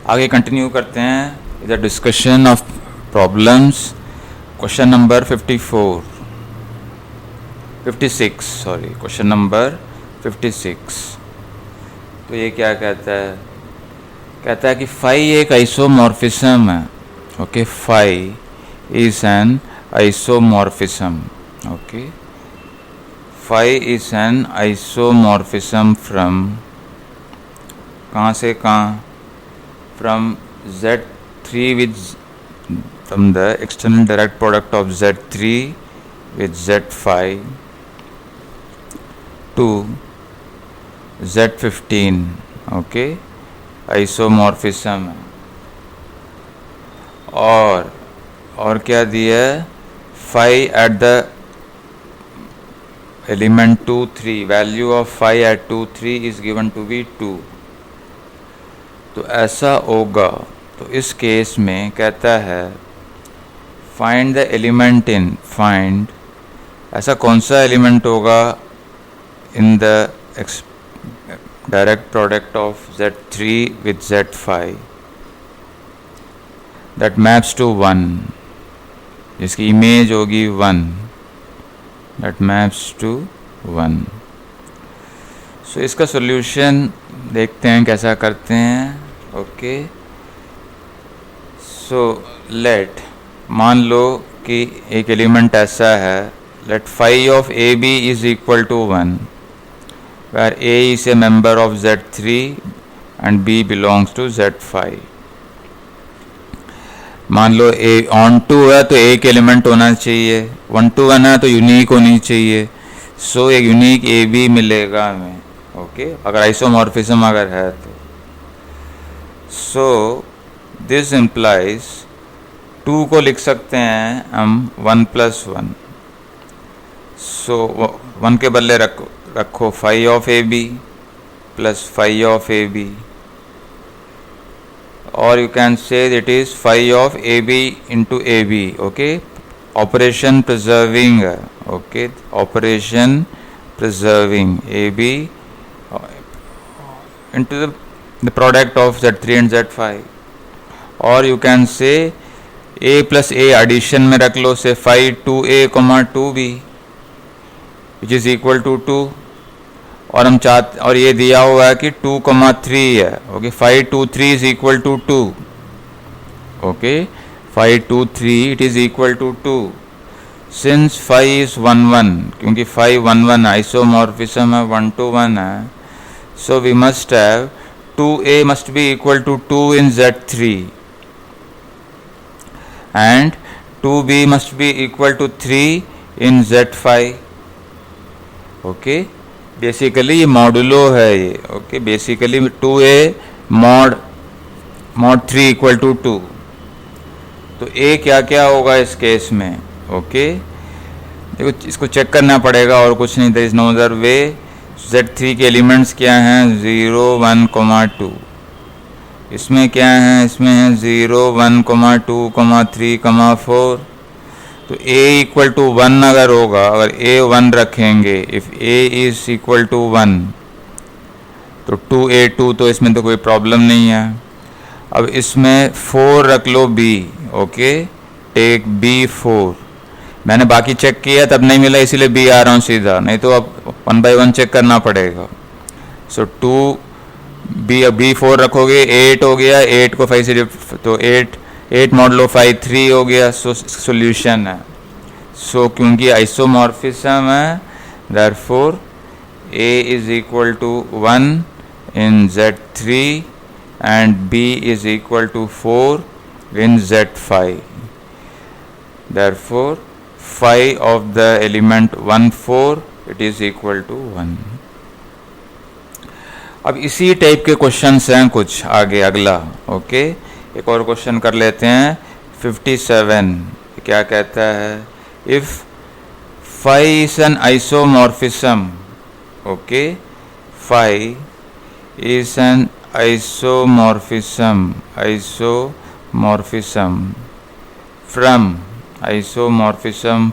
आगे कंटिन्यू करते हैं the discussion of problems. Question number 56। तो ये क्या कहता है? कहता है कि फाई एक आइसोमॉर्फिज्म है। Okay, phi is an isomorphism. Okay, phi is an isomorphism from कहाँ से कहाँ? From Z3 with from the external direct product of Z3 with Z5 to Z15. Okay, isomorphism है। और क्या दिया है? Phi at the element 2 3, value of phi at 2 3 is given to be 2। तो ऐसा होगा। तो इस केस में कहता है find the element in, find ऐसा कौन सा एलिमेंट होगा in the direct product of Z3 with Z5 that maps to 1, जिसकी इमेज होगी 1, दैट मैप्स टू 1। सो इसका सॉल्यूशन देखते हैं कैसा करते हैं। ओके, सो लेट, मान लो कि एक एलिमेंट ऐसा है, let phi of a b is equal to 1, where a is a member of Z3 and b belongs to Z5। मान लो ए ऑन टू है तो एक एलिमेंट होना चाहिए, 1 to 1 है तो यूनिक होनी चाहिए। सो एक यूनिक ए बी मिलेगा हमें। ओके, अगर आइसोमॉर्फिज्म अगर है तो। सो दिस इम्प्लाइज 2 को लिख सकते हैं हम 1 + 1। सो 1 के बदले रखो phi of a b plus phi of a b, और you can say it is phi of a b into a b. Okay, operation preserving. Okay, operation preserving a b into the product of Z3 and Z5, or you can say A plus A addition में रख लो, से phi 2A, 2B which is equal to 2, और हम चाहते, और ये दिया हुआ है कि 2, 3 है। Okay, phi 2 3 is equal to 2। Okay, phi 2 3 it is equal to 2 since phi is 1 1, क्योंकि फाई 1 1 आइसोमॉर्फिज्म है, 1 to 1 है। So we must have 2A must be equal to 2 in Z3 and 2B must be equal to 3 in Z5। Okay, basically ये modulo है ये। Okay, basically 2A mod 3 equal to 2। तो A क्या क्या होगा इस केस में? ओके, देखो इसको चेक करना पड़ेगा और कुछ नहीं। There is no other way. Z3 के एलिमेंट्स क्या हैं? 0 1 2। इसमें क्या है? इसमें है 0 1 2 3 4। तो A इक्वल टू 1 अगर होगा, अगर A 1 रखेंगे, if A is equal to 1 तो 2A 2, तो इसमें तो कोई प्रॉब्लम नहीं है। अब इसमें 4 रख लो B। Okay, take B 4। मैंने बाकी चेक किया तब नहीं मिला, इसीलिए B आ रहा हूँ सीधा, नहीं तो अब 1 by 1 चेक करना पड़ेगा। सो 2 B 4 रखोगे, 8 हो गया, 8 को 5 से तो 8 मॉडलो 5 3 हो गया। सो सोल्यूशन है। सो क्योंकि आइसोमॉर्फिज्म है, therefore A is equal to 1 in Z3 and B is equal to 4 in Z5. Therefore phi of the element 1 4 it is equal to 1। अब इसी टाइप के क्वेश्चंस हैं कुछ आगे अगला। ओके, एक और क्वेश्चन कर लेते हैं। 57 क्या कहता है? If phi is an isomorphism. Okay, phi is an isomorphism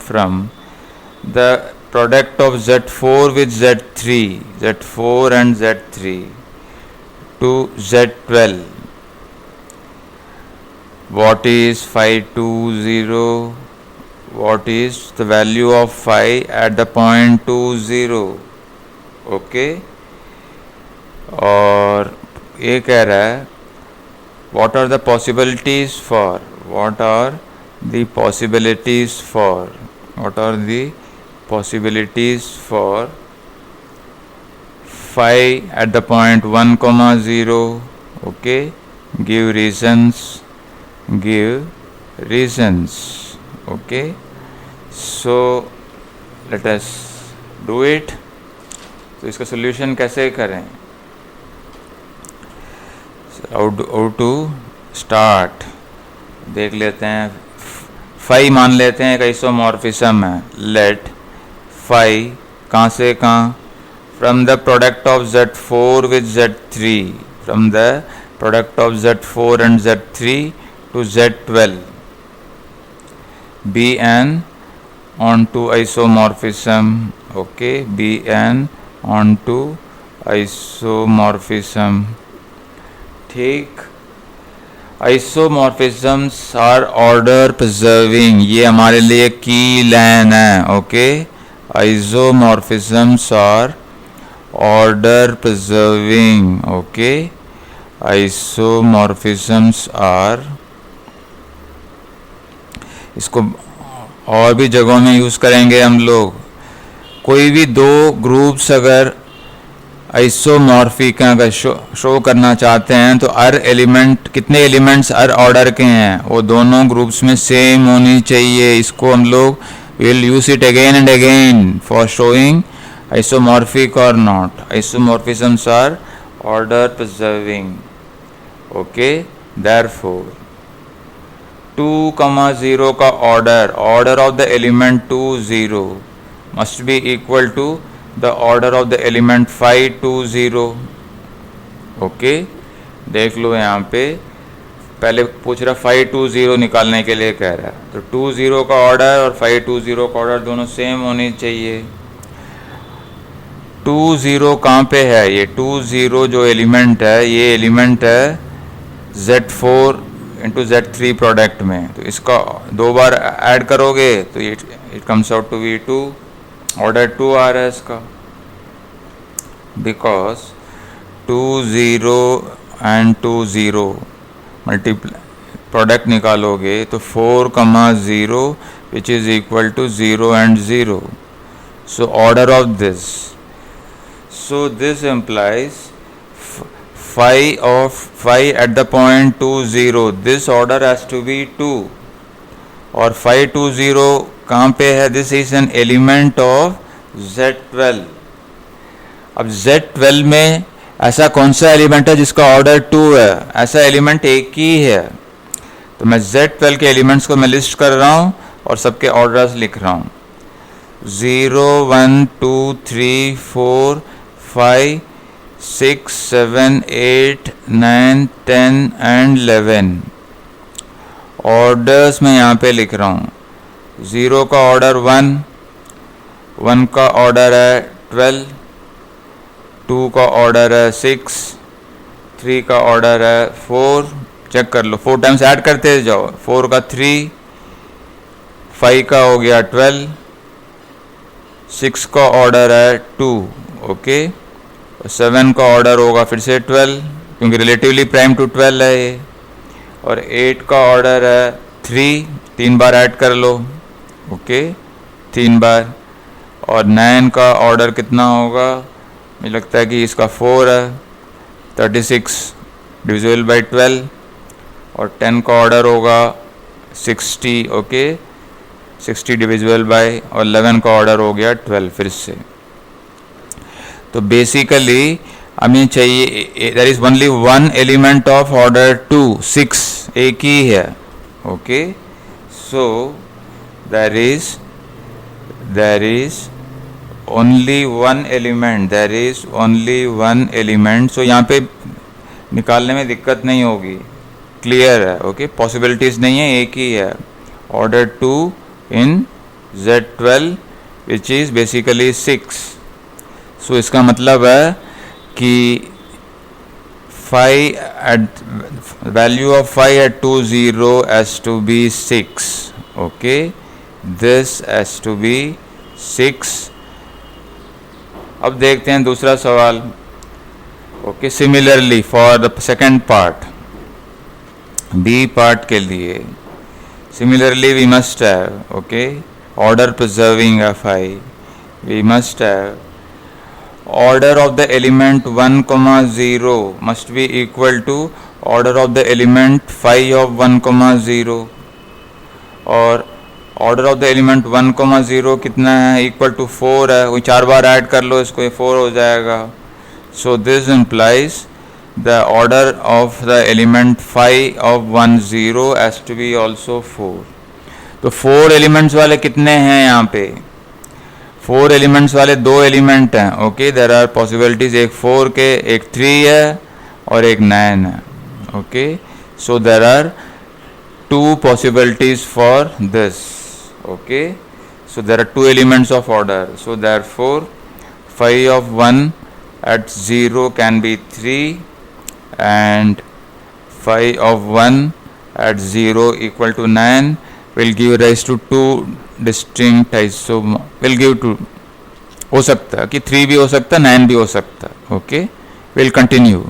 from the product of Z4 with Z4 and Z3 to Z12 what is phi 2 0, what is the value of phi at the point 2 0, okay. और ये कह रहा है what are the possibilities for, what are the possibilities for, what are the possibilities for phi at the point 1 comma 0, okay, give reasons, give reasons, okay। So let us do it। तो इसका solution कैसे करें, how to start देख लेते हैं। Phi मान लेते हैं एक आइसोमॉर्फिज्म है। लेट फाई कहाँ से कहाँ, from the product of Z4 with Z3, from the product of Z4 and Z3 to Z12 be an onto isomorphism, okay, be an onto isomorphism, ठीक। isomorphisms are order preserving, ये हमारे लिए की line है, okay. isomorphisms are order preserving, okay. isomorphisms are, इसको और भी जगहों में यूज़ करेंगे हम लोग। कोई भी दो ग्रुप्स अगर आइसोमॉर्फिक अगर शो करना चाहते हैं तो हर एलिमेंट, कितने एलिमेंट्स हर ऑर्डर के हैं वो दोनों ग्रुप्स में सेम होनी चाहिए। इसको हम लोग will use it again and again for showing isomorphic और not. Isomorphisms are order preserving, okay. Therefore 2,0 का order of the element 2 0 must be equal to the order of the element phi 2 0, okay. देख लो यहाँ पे पहले पूछ रहा phi 2 0 निकालने के लिए कह रहा है, तो 2 0 का ऑर्डर और phi 2 0 का ऑर्डर दोनों सेम होनी चाहिए। 2 0 कहाँ पे है, ये 2 0 जो एलिमेंट है ये एलिमेंट है Z4 इंटू Z3 प्रोडक्ट में, तो इसका दो बार ऐड करोगे तो ये it comes out to be 2, order 2 आ रहा है इसका, बिकॉज 2 0 एंड 2 0 मल्टीप्लाई प्रोडक्ट निकालोगे तो 4,0 which is equal to 0 and 0, so order of this, so this implies phi at the point 2 0, this order has to be 2, और phi 2 0 कहाँ पे है, this is an element of Z12। अब Z12 में ऐसा कौन सा एलिमेंट है जिसका ऑर्डर 2 है, ऐसा एलिमेंट एक ही है। तो मैं Z12 के एलिमेंट्स को मैं लिस्ट कर रहा हूँ और सबके ऑर्डर्स लिख रहा हूँ, 0 1 2 3 4 5 6 7 8 9 10 एंड 11 ऑर्डर्स में यहाँ पे लिख रहा हूँ। 0 का ऑर्डर 1, 1 का ऑर्डर है 12, 2 का ऑर्डर है 6, 3 का ऑर्डर है 4, चेक कर लो 4 टाइम्स ऐड करते जाओ, 4 का 3, 5 का हो गया 12, 6 का ऑर्डर है 2, ओके। 7 का ऑर्डर होगा फिर से 12 क्योंकि रिलेटिवली प्राइम टू 12 है ये, और 8 का ऑर्डर है 3, 3 बार ऐड कर लो, ओके 3 बार, और 9 का ऑर्डर कितना होगा, मुझे लगता है कि इसका 4 है, 36 डिविजिबल बाय 12, और 10 का ऑर्डर होगा 60, ओके 60 डिविजिबल बाय, और 11 का ऑर्डर हो गया 12 फिर से। तो बेसिकली हमें चाहिए there is only one element of order 2 6, एक ही है, okay. So there is only one element, there is only one element. सो यहाँ पे निकालने में दिक्कत नहीं होगी, क्लियर है, ओके। पॉसिबिलिटीज नहीं है, एक ही है, order 2 in Z12 which is basically 6। सो इसका मतलब है कि 5 at value of 5 at 2 0 has to be 6. Okay, this has to be 6. अब देखते हैं दूसरा सवाल. Okay, similarly for the second part, b part के लिए similarly we must have, okay, order preserving fi, we must have order of the element 1 comma 0 must be equal to order of the element phi of 1 comma 0, और order of the element 1 comma 0 कितना है, equal to 4 है. वो 4 बार add कर लो इसको, ये 4 हो जाएगा. So this implies the order of the element phi of 1 0 has to be also 4. तो 4 एलिमेंट्स वाले कितने हैं यहाँ पे? 4 एलिमेंट्स वाले 2 एलिमेंट हैं. ओके, देर आर पॉसिबिलिटीज, एक 4 के, एक 3 है और एक 9 है. Okay, so there are 2 possibilities for this. Okay, so there are 2 elements of order. So therefore phi of 1 at 0 can be 3 and phi of 1 at 0 equal to 9 will give rise to 2 distinct isomer, will give to, हो सकता है कि 3 भी हो सकता है, 9 भी हो सकता है. Okay, will continue.